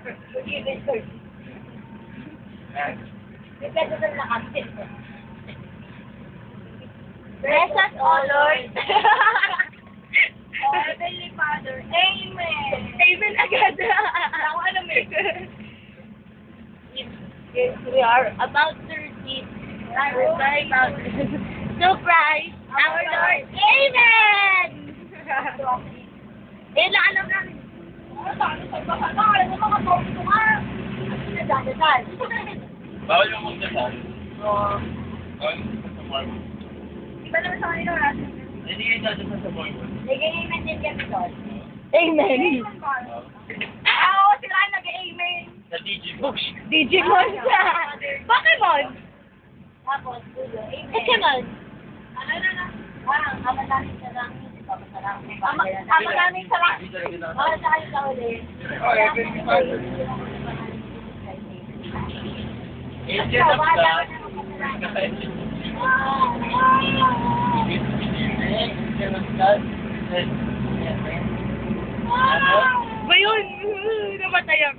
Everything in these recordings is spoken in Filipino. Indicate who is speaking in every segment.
Speaker 1: Forgiven first. Depende na nakapit. Bless us, O Lord. Oh, Heavenly Father, Amen.
Speaker 2: Amen agad.
Speaker 1: Ako ano may
Speaker 2: Yes, we are about to receive our very mountain. Surprise! Our Lord. Amen! Eh, alam namin.
Speaker 1: Alam mo mga topic ko nga. Nadadasal.
Speaker 3: Bawal yung magdasal.
Speaker 1: Oo.
Speaker 3: Bawal yung sa Mormon.
Speaker 1: Iba naman sa kanila oras.
Speaker 3: Hindi kayo dadasal sa Mormon.
Speaker 1: Nag-amen din kami doon.
Speaker 2: Amen.
Speaker 1: Oo, sila nag-amen.
Speaker 3: Sa Digibooks.
Speaker 2: Digimon siya. Pokemon.
Speaker 1: Tapos, dulo, amen.
Speaker 2: Pokemon.
Speaker 1: Ano na? Parang, ama namin sa langit. Ama namin sa langit.
Speaker 3: Hindi talaga na.
Speaker 1: Bawal sa kayo sa uli.
Speaker 3: Oh, Heavenly Father. Angel of God. Angel of God.
Speaker 2: Ba yun? Namatay ka.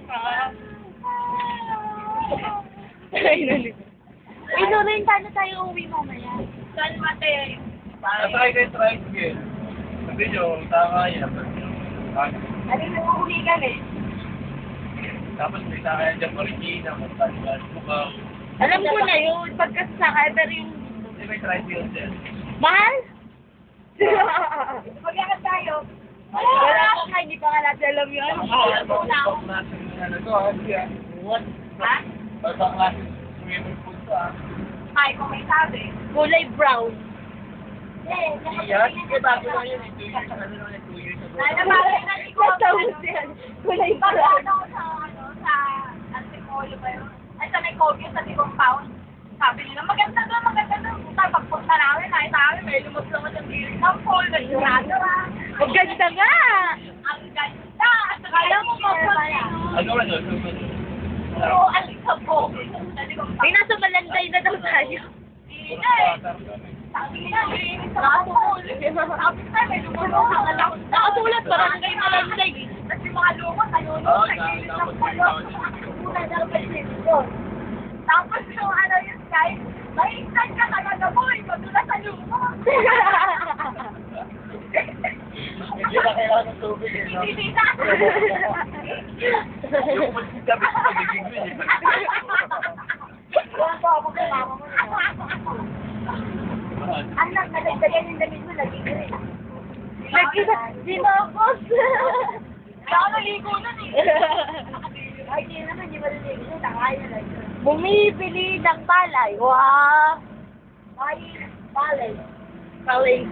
Speaker 2: Ay, nalit.
Speaker 1: Rin, paano tayo uwi mamaya? Saan mate?
Speaker 3: Nasakay kayo sa tricycle. Sabi nyo, tama yan.
Speaker 1: Ano mo uwi kami?
Speaker 3: Tapos may sakay dyan po rin Gina, magpaliwan. Mukhang,
Speaker 2: Alam ko na yun. Pagkasakay, pero yung...
Speaker 3: hindi may tricycle dyan.
Speaker 2: Mahal?
Speaker 1: Mag-iangat tayo.
Speaker 2: Wala ko nga, hindi pa nga natin alam yun.
Speaker 3: What?
Speaker 1: Ha?
Speaker 3: Pagka klase swimming pool ka.
Speaker 1: Ay, kung may sabi.
Speaker 2: Kulay brown.
Speaker 3: Yan, hindi bago lang yun. 2 years, ano lang 2 years ago.
Speaker 1: Ano ba?
Speaker 2: Natawag yan. Kulay brown.
Speaker 1: Sa Antipolo ba yun? Ay, sa may Kogyo, sa Tibong Pound. Sabi nila, maganda doon, maganda doon. Pagpunta namin, nakita namin, may lumot-lumot ang bilis ng pool, nagsurado ha.
Speaker 2: Ang ganda nga!
Speaker 1: Ang ganda! Kaya mo mapunta.
Speaker 3: Ano?
Speaker 1: Oo, ang sabog. Sa Tibong
Speaker 2: Ay,
Speaker 1: Pound.
Speaker 2: nasa Malanday na daw tayo.
Speaker 1: Hindi na eh. Sabi nila, linis sa pool. Sabi nila, may lumulong ang alam.
Speaker 2: Nakasulat, barangay Malanday.
Speaker 1: Kasi mga lumot, ayun, naglinis ng pool. Una daw palinis doon. Tapos yung ano yun guys, may instant ka talaga boy, magdula sa lumot.
Speaker 3: Hindi na kailangan ng tubig eh, no?
Speaker 1: Hindi na.
Speaker 3: Yung pulsin kami sa pagiging mo eh.
Speaker 1: Wala ko ako kay mama mo. Anak, nadagdagan yung damit mo, lagi ko rin.
Speaker 2: Sinokos.
Speaker 1: Kaya ako naligo nun eh. Ay, di naman, di ba naligo nun, takaya na lang.
Speaker 2: Bumibili ng palay. Wow!
Speaker 1: Ay, balay.
Speaker 2: Palay.